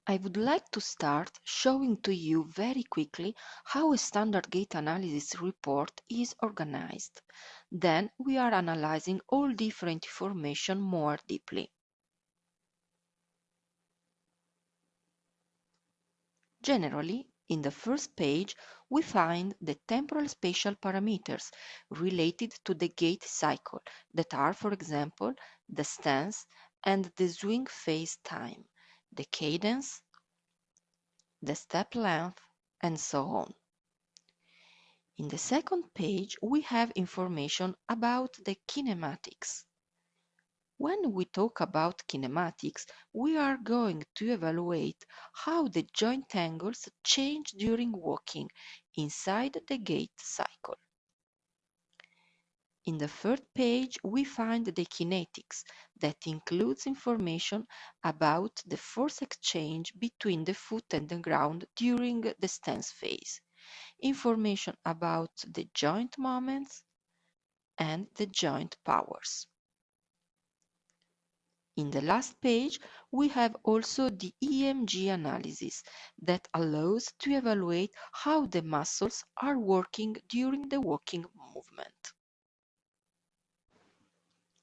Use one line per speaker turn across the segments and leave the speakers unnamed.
I would like to start showing to you very quickly how a standard gait analysis report is organized. Then we are analyzing all different information more deeply. Generally, in the first page, we find the temporal spatial parameters related to the gait cycle that are, for example, the stance and the swing phase time, the cadence, the step length, and so on. In the second page, we have information about the kinematics. When we talk about kinematics, we are going to evaluate how the joint angles change during walking inside the gait cycle. In the third page, we find the kinetics that includes information about the force exchange between the foot and the ground during the stance phase, information about the joint moments, and the joint powers. In the last page, we have also the EMG analysis that allows to evaluate how the muscles are working during the walking movement.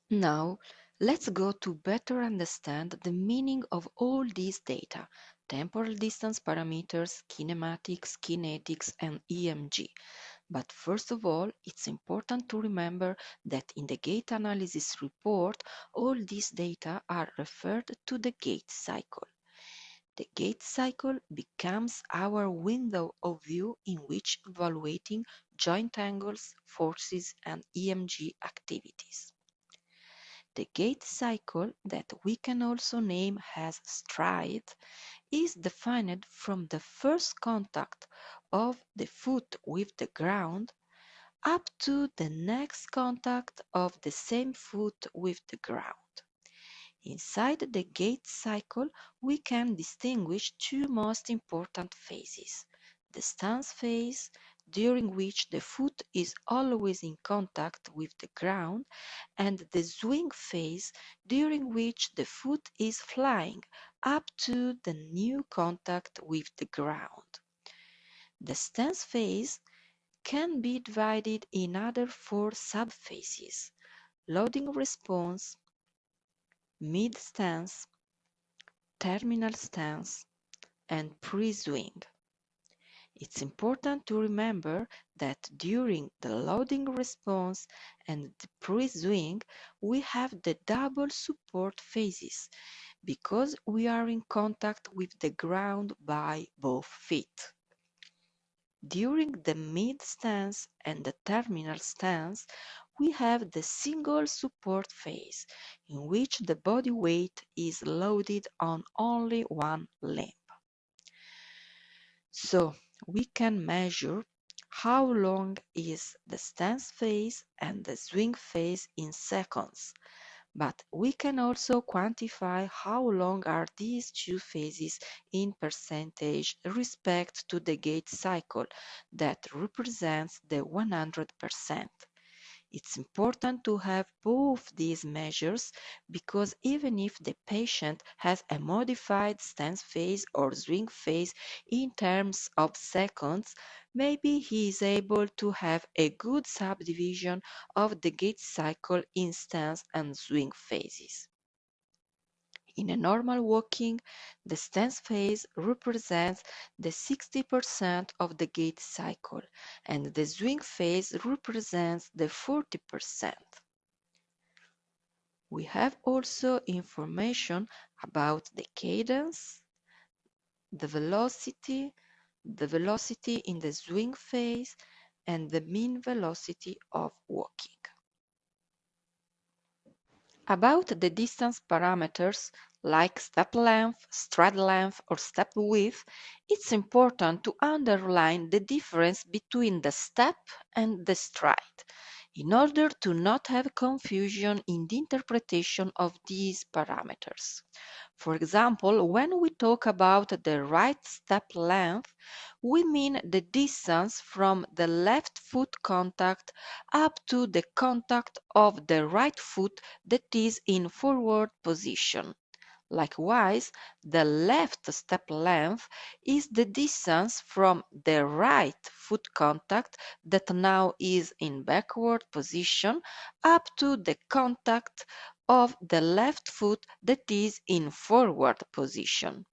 Now, let's go to better understand the meaning of all these data: temporal distance parameters, kinematics, kinetics, and EMG. But first of all, it's important to remember that in the gait analysis report, all these data are referred to the gait cycle. The gait cycle becomes our window of view in which evaluating joint angles, forces, and EMG activities. The gait cycle, that we can also name as stride, is defined from the first contact of the foot with the ground up to the next contact of the same foot with the ground. Inside the gait cycle, we can distinguish two most important phases: the stance phase, during which the foot is always in contact with the ground, and the swing phase, during which the foot is flying up to the new contact with the ground. The stance phase can be divided in other four subphases: loading response, mid stance, terminal stance, and pre-swing. It's important to remember that during the loading response and the pre-swing, we have the double support phases because we are in contact with the ground by both feet. During the mid stance and the terminal stance, we have the single support phase, in which the body weight is loaded on only one limb. So, we can measure how long is the stance phase and the swing phase in seconds, but we can also quantify how long are these two phases in percentage respect to the gait cycle that represents the 100%. It's important to have both these measures because even if the patient has a modified stance phase or swing phase in terms of seconds, maybe he is able to have a good subdivision of the gait cycle in stance and swing phases. In a normal walking, the stance phase represents the 60% of the gait cycle, and the swing phase represents the 40%. We have also information about the cadence, the velocity in the swing phase, and the mean velocity of walking. About the distance parameters like step length, stride length, or step width, it's important to underline the difference between the step and the stride, in order to not have confusion in the interpretation of these parameters. For example, when we talk about the right step length, we mean the distance from the left foot contact up to the contact of the right foot that is in forward position. Likewise, the left step length is the distance from the right foot contact that now is in backward position up to the contact of the left foot that is in forward position.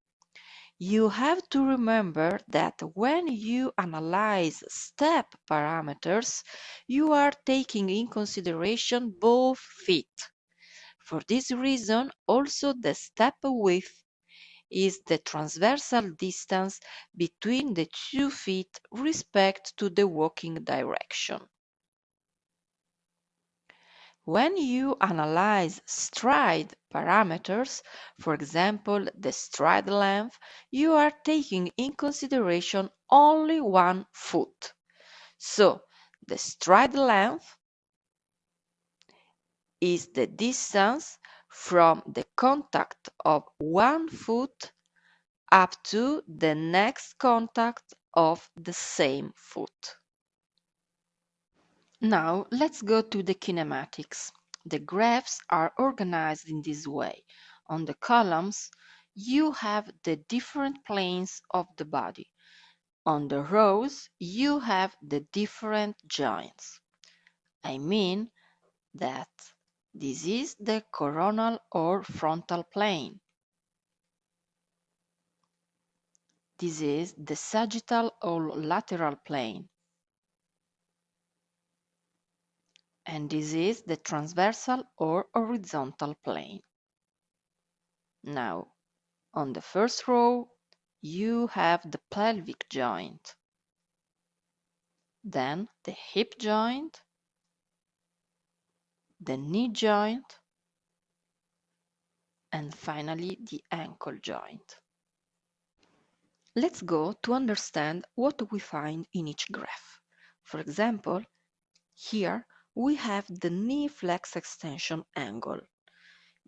You have to remember that when you analyze step parameters, you are taking in consideration both feet. For this reason, also the step width is the transversal distance between the 2 feet respect to the walking direction. When you analyze stride parameters, for example the stride length, you are taking in consideration only one foot. So the stride length is the distance from the contact of one foot up to the next contact of the same foot. Now let's go to the kinematics. The graphs are organized in this way. On the columns, you have the different planes of the body. On the rows, you have the different joints. I mean that this is the coronal or frontal plane. This is the sagittal or lateral plane. And this is the transversal or horizontal plane. Now, on the first row, you have the pelvic joint, then the hip joint, the knee joint, and finally the ankle joint. Let's go to understand what we find in each graph. For example, here we have the knee flex extension angle.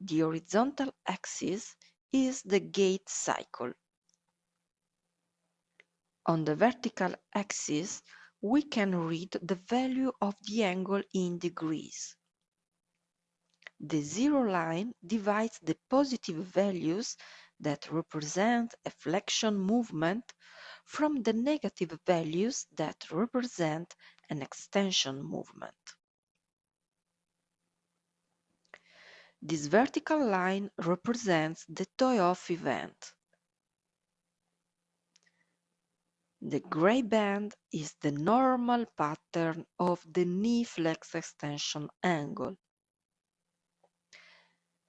The horizontal axis is the gait cycle. On the vertical axis, we can read the value of the angle in degrees. The zero line divides the positive values that represent a flexion movement from the negative values that represent an extension movement. This vertical line represents the toe-off event. The gray band is the normal pattern of the knee flex extension angle,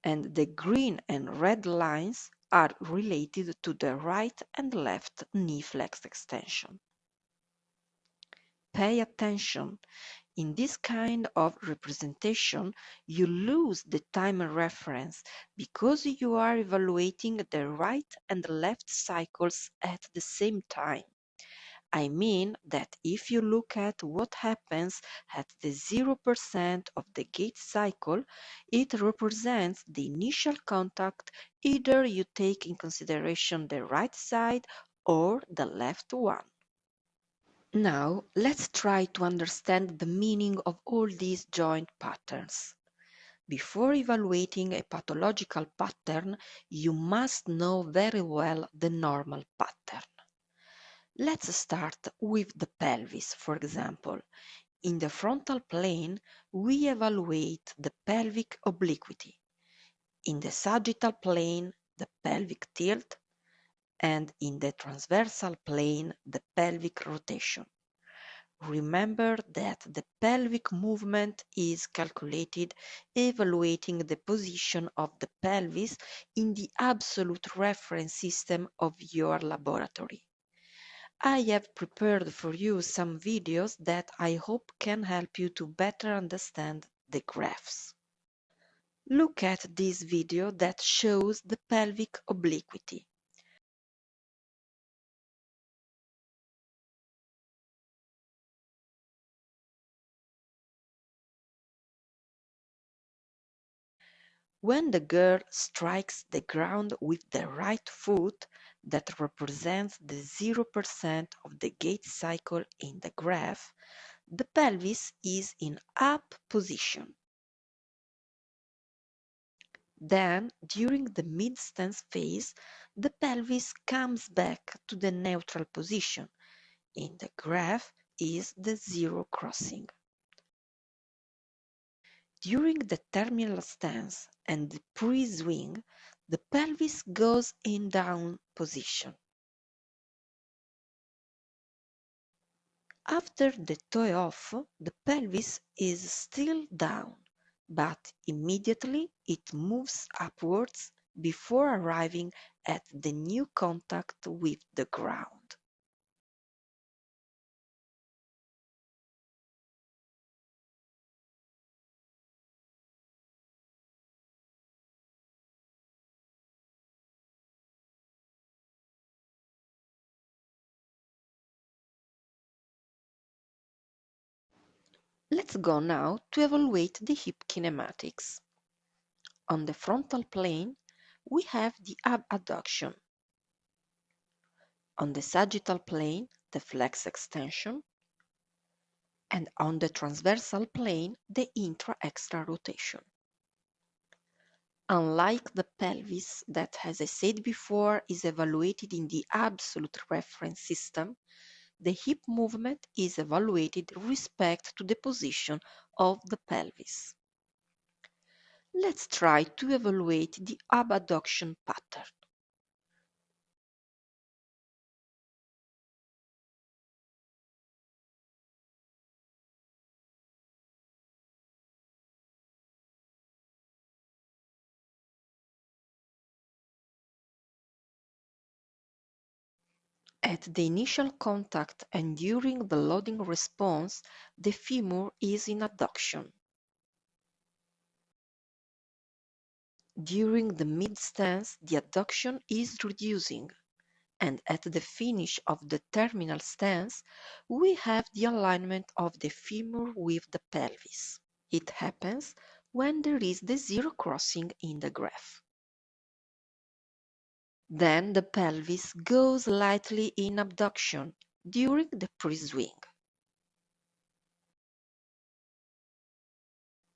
and the green and red lines are related to the right and left knee flex extension. Pay attention. In this kind of representation, you lose the time reference because you are evaluating the right and left cycles at the same time. I mean that if you look at what happens at the 0% of the gait cycle, it represents the initial contact, either you take in consideration the right side or the left one. Now, let's try to understand the meaning of all these joint patterns. Before evaluating a pathological pattern, you must know very well the normal pattern. Let's start with the pelvis, for example. In the frontal plane, we evaluate the pelvic obliquity. In the sagittal plane, the pelvic tilt, and in the transversal plane, the pelvic rotation. Remember that the pelvic movement is calculated evaluating the position of the pelvis in the absolute reference system of your laboratory. I have prepared for you some videos that I hope can help you to better understand the graphs. Look at this video that shows the pelvic obliquity. When the girl strikes the ground with the right foot, that represents the 0% of the gait cycle in the graph, the pelvis is in up position. Then, during the mid-stance phase, the pelvis comes back to the neutral position. In the graph is the zero crossing. During the terminal stance and the pre-swing, the pelvis goes in down position. After the toe-off, the pelvis is still down, but immediately it moves upwards before arriving at the new contact with the ground. Let's go now to evaluate the hip kinematics. On the frontal plane, we have the abduction. On the sagittal plane, the flex extension, and on the transversal plane, the intra-extra rotation. Unlike the pelvis that, as I said before, is evaluated in the absolute reference system, the hip movement is evaluated with respect to the position of the pelvis. Let's try to evaluate the abduction pattern. At the initial contact and during the loading response, the femur is in abduction. During the mid-stance, the abduction is reducing, and at the finish of the terminal stance, we have the alignment of the femur with the pelvis. It happens when there is the zero crossing in the graph. Then the pelvis goes slightly in abduction during the pre-swing.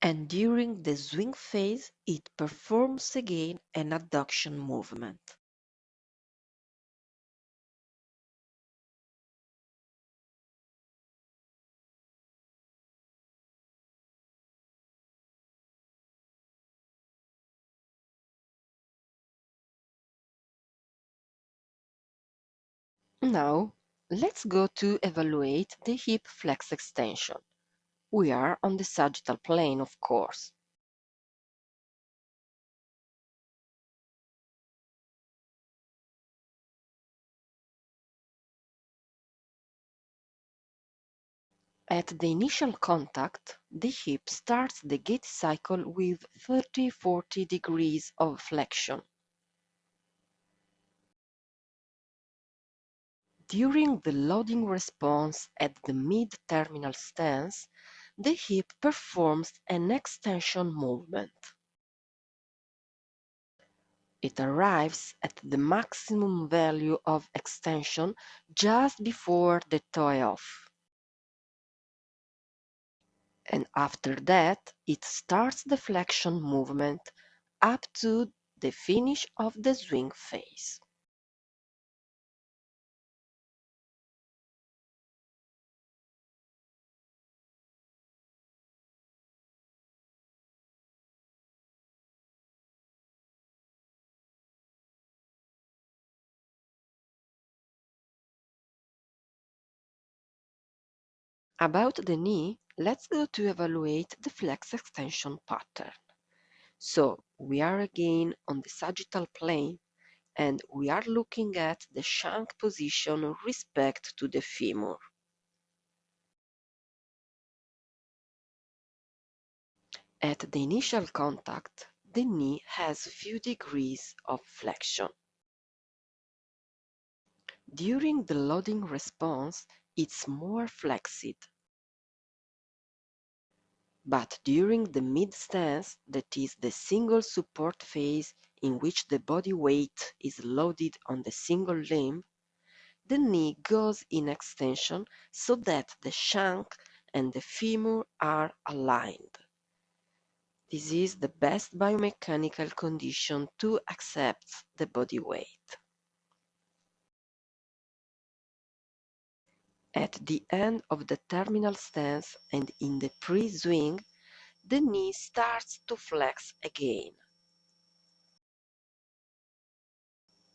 And during the swing phase, it performs again an abduction movement. Now, let's go to evaluate the hip flex extension. We are on the sagittal plane, of course. At the initial contact, the hip starts the gait cycle with 30-40 degrees of flexion. During the loading response at the mid-terminal stance, the hip performs an extension movement. It arrives at the maximum value of extension just before the toe-off. And after that, it starts the flexion movement up to the finish of the swing phase. About the knee, let's go to evaluate the flex extension pattern. So, we are again on the sagittal plane and we are looking at the shank position with respect to the femur. At the initial contact, the knee has few degrees of flexion. During the loading response, it's more flexed. But during the mid-stance, that is the single support phase in which the body weight is loaded on the single limb, the knee goes in extension so that the shank and the femur are aligned. This is the best biomechanical condition to accept the body weight. At the end of the terminal stance and in the pre-swing, the knee starts to flex again,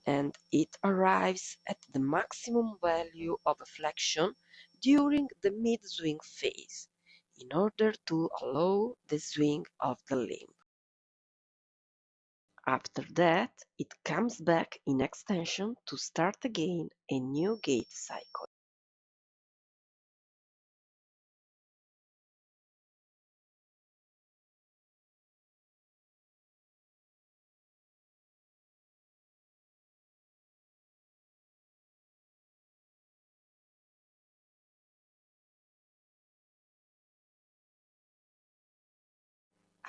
and it arrives at the maximum value of flexion during the mid-swing phase, in order to allow the swing of the limb. After that, it comes back in extension to start again a new gait cycle.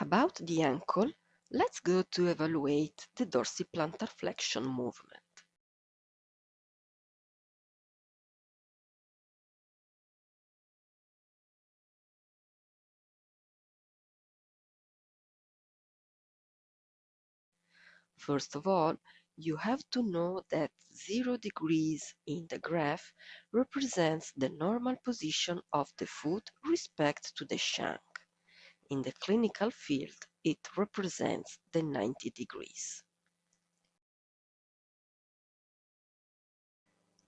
About the ankle, let's go to evaluate the dorsiplantar flexion movement. First of all, you have to know that 0 degrees in the graph represents the normal position of the foot respect to the shank. In the clinical field, it represents the 90 degrees.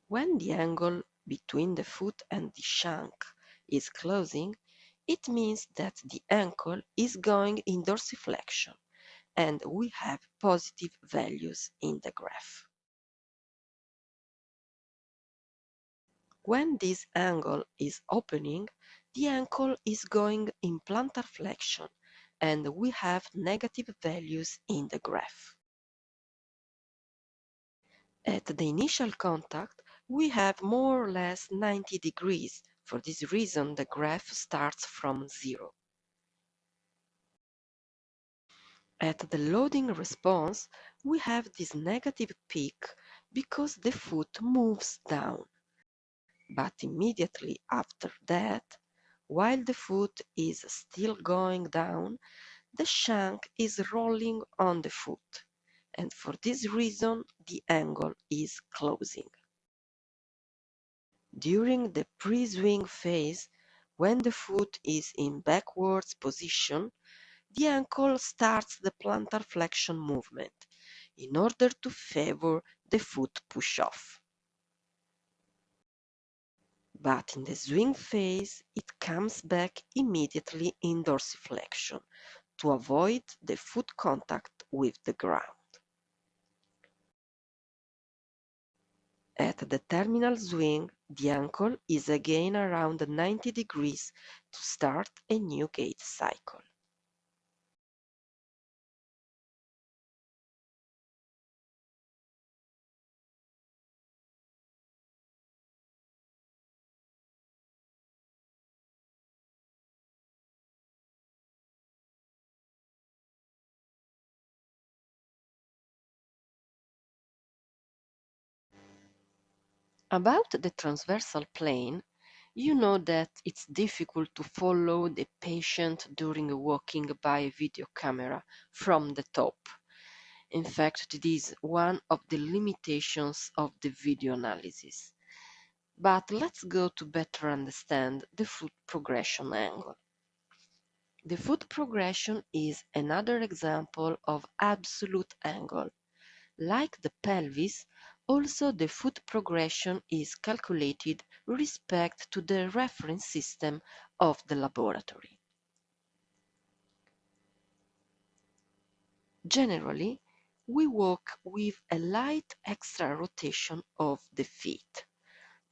When the angle between the foot and the shank is closing, it means that the ankle is going in dorsiflexion, and we have positive values in the graph. When this angle is opening, the ankle is going in plantar flexion, and we have negative values in the graph. At the initial contact, we have more or less 90 degrees. For this reason, the graph starts from 0. At the loading response, we have this negative peak because the foot moves down. But immediately after that, while the foot is still going down, the shank is rolling on the foot, and for this reason the angle is closing. During the pre-swing phase, when the foot is in backwards position, the ankle starts the plantar flexion movement in order to favor the foot push-off. But in the swing phase, it comes back immediately in dorsiflexion to avoid the foot contact with the ground. At the terminal swing, the ankle is again around 90 degrees to start a new gait cycle. About the transversal plane, you know that it's difficult to follow the patient during walking by video camera from the top. In fact, it is one of the limitations of the video analysis. But let's go to better understand the foot progression angle. The foot progression is another example of absolute angle. Like the pelvis, also the foot progression is calculated respect to the reference system of the laboratory. Generally, we walk with a light extra rotation of the feet.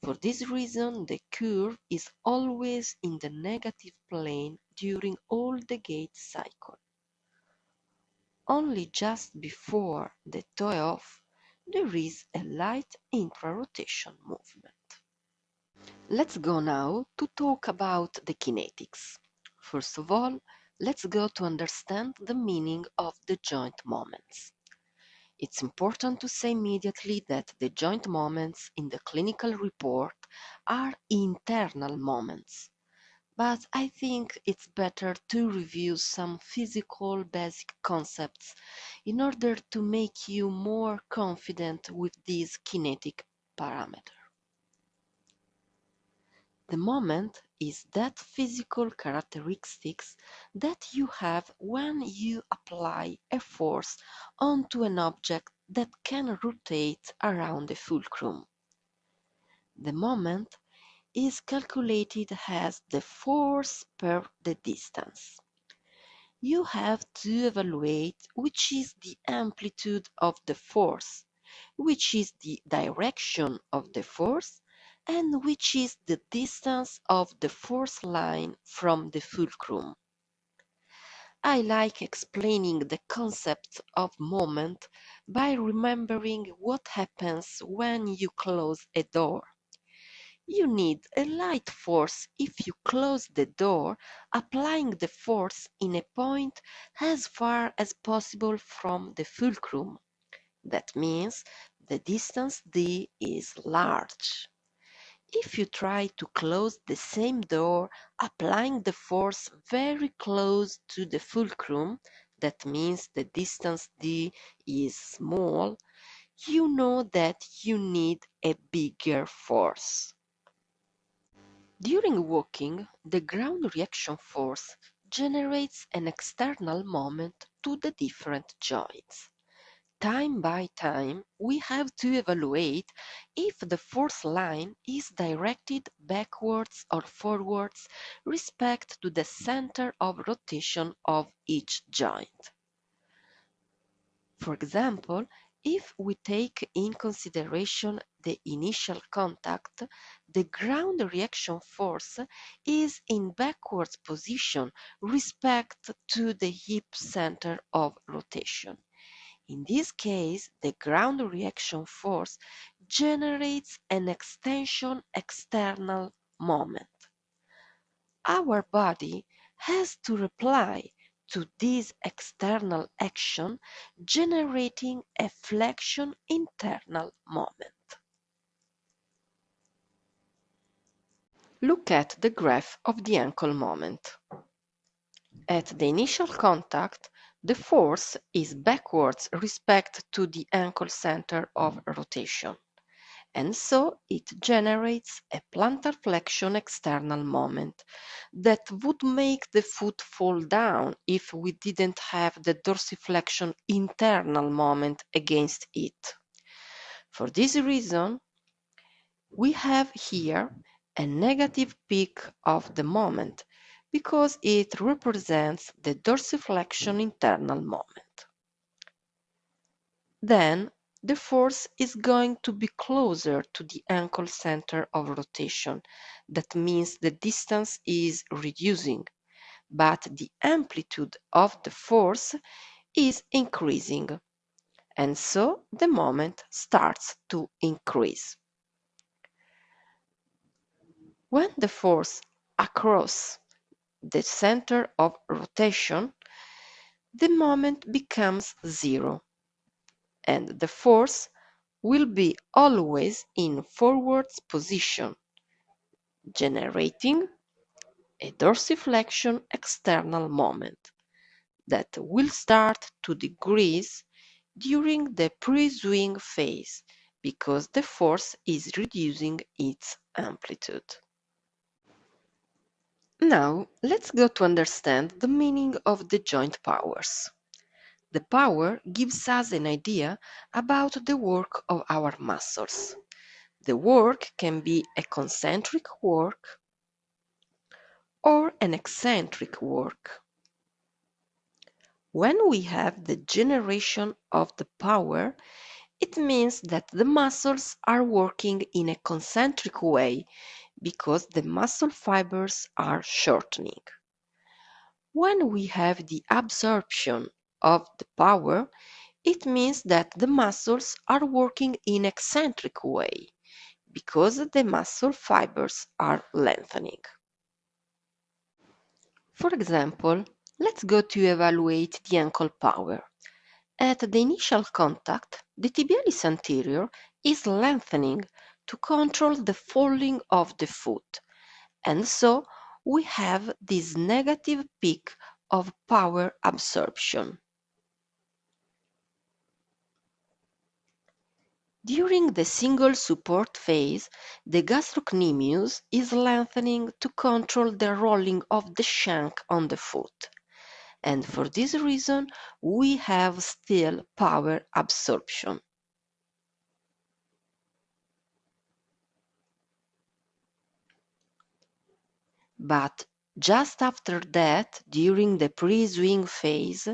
For this reason, the curve is always in the negative plane during all the gait cycle. Only just before the toe-off, there is a light intra-rotation movement. Let's go now to talk about the kinetics. First of all, let's go to understand the meaning of the joint moments. It's important to say immediately that the joint moments in the clinical report are internal moments, but I think it's better to review some physical basic concepts in order to make you more confident with this kinetic parameter. The moment is that physical characteristics that you have when you apply a force onto an object that can rotate around the fulcrum. The moment is calculated as the force per the distance. You have to evaluate which is the amplitude of the force, which is the direction of the force, and which is the distance of the force line from the fulcrum. I like explaining the concept of moment by remembering what happens when you close a door. You need a light force if you close the door, applying the force in a point as far as possible from the fulcrum. That means the distance d is large. If you try to close the same door, applying the force very close to the fulcrum, that means the distance d is small, you know that you need a bigger force. During walking, the ground reaction force generates an external moment to the different joints. Time by time, we have to evaluate if the force line is directed backwards or forwards respect to the center of rotation of each joint. For example, if we take in consideration the initial contact, the ground reaction force is in backwards position respect to the hip center of rotation. In this case, the ground reaction force generates an extension external moment. Our body has to reply to this external action, generating a flexion internal moment. Look at the graph of the ankle moment. At the initial contact, the force is backwards respect to the ankle center of rotation, and so it generates a plantar flexion external moment that would make the foot fall down if we didn't have the dorsiflexion internal moment against it. For this reason, we have here a negative peak of the moment because it represents the dorsiflexion internal moment. Then the force is going to be closer to the ankle center of rotation. That means the distance is reducing, but the amplitude of the force is increasing, and so the moment starts to increase. When the force across the center of rotation, the moment becomes zero, and the force will be always in forward position, generating a dorsiflexion external moment that will start to decrease during the pre-swing phase because the force is reducing its amplitude. Now, let's go to understand the meaning of the joint powers. The power gives us an idea about the work of our muscles. The work can be a concentric work or an eccentric work. When we have the generation of the power, it means that the muscles are working in a concentric way because the muscle fibers are shortening. When we have the absorption of the power, it means that the muscles are working in eccentric way because the muscle fibers are lengthening. For example, let's go to evaluate the ankle power. At the initial contact, the tibialis anterior is lengthening to control the falling of the foot, and so we have this negative peak of power absorption. During the single support phase, the gastrocnemius is lengthening to control the rolling of the shank on the foot. And for this reason, we have still power absorption. But just after that, during the pre-swing phase,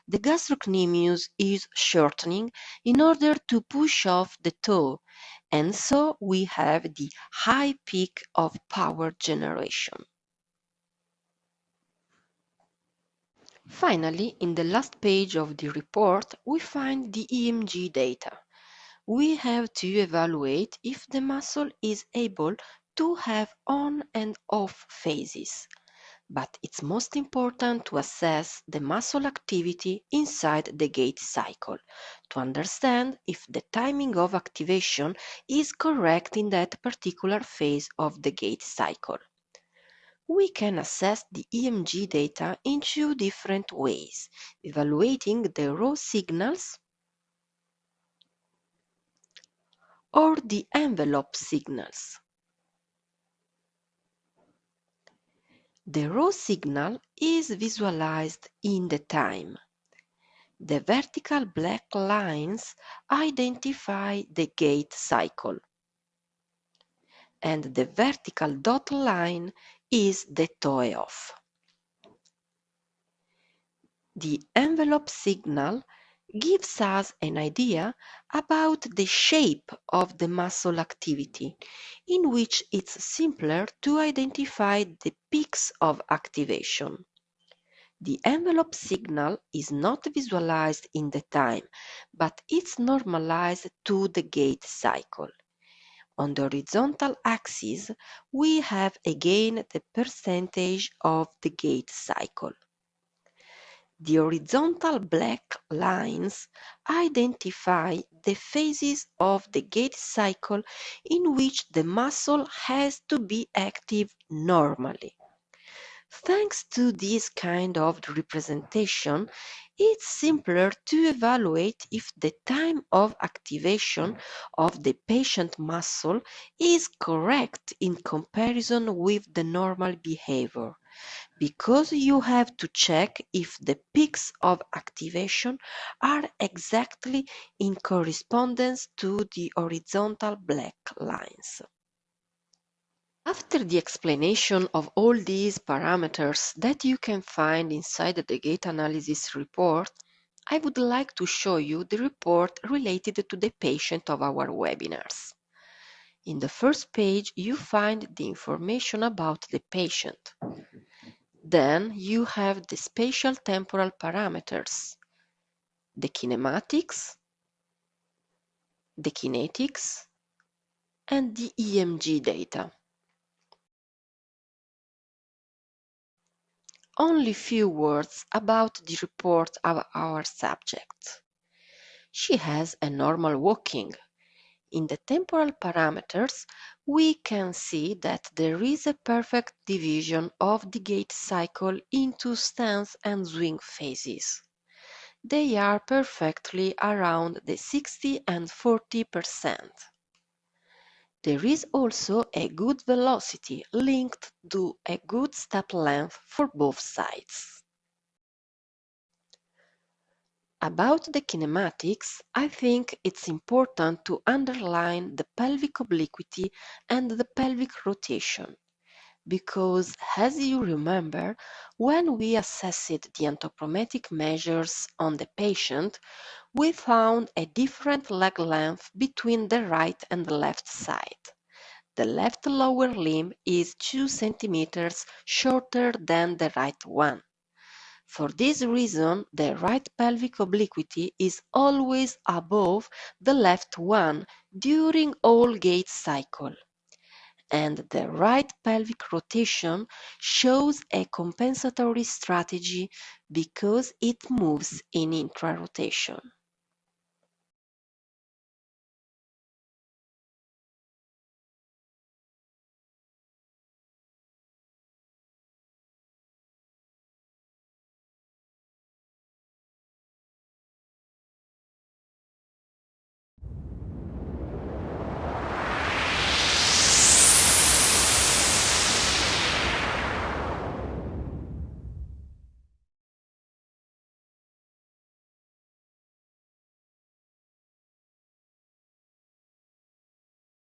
the gastrocnemius is shortening in order to push off the toe, and so we have the high peak of power generation. Finally, in the last page of the report, we find the EMG data. We have to evaluate if the muscle is able to have on and off phases. But it's most important to assess the muscle activity inside the gait cycle to understand if the timing of activation is correct in that particular phase of the gait cycle. We can assess the EMG data in two different ways, evaluating the raw signals or the envelope signals. The raw signal is visualized in the time. The vertical black lines identify the gait cycle, and the vertical dotted line is the toe off. The envelope signal gives us an idea about the shape of the muscle activity, in which it's simpler to identify the peaks of activation. The envelope signal is not visualized in the time, but it's normalized to the gait cycle. On the horizontal axis, we have again the percentage of the gait cycle. The horizontal black lines identify the phases of the gait cycle in which the muscle has to be active normally. Thanks to this kind of representation, it's simpler to evaluate if the time of activation of the patient muscle is correct in comparison with the normal behavior, because you have to check if the peaks of activation are exactly in correspondence to the horizontal black lines. After the explanation of all these parameters that you can find inside the gait analysis report, I would like to show you the report related to the patient of our webinars. In the first page, you find the information about the patient. Then you have the spatial temporal parameters, the kinematics, the kinetics, and the EMG data. Only few words about the report of our subject. She has a normal walking. In the temporal parameters, we can see that there is a perfect division of the gait cycle into stance and swing phases. They are perfectly around the 60 and 40%. There is also a good velocity linked to a good step length for both sides. About the kinematics, I think it's important to underline the pelvic obliquity and the pelvic rotation, because as you remember, when we assessed the anthropometric measures on the patient, we found a different leg length between the right and the left side. The left lower limb is 2 centimeters shorter than the right one. For this reason, the right pelvic obliquity is always above the left one during all gait cycle, and the right pelvic rotation shows a compensatory strategy because it moves in intra-rotation.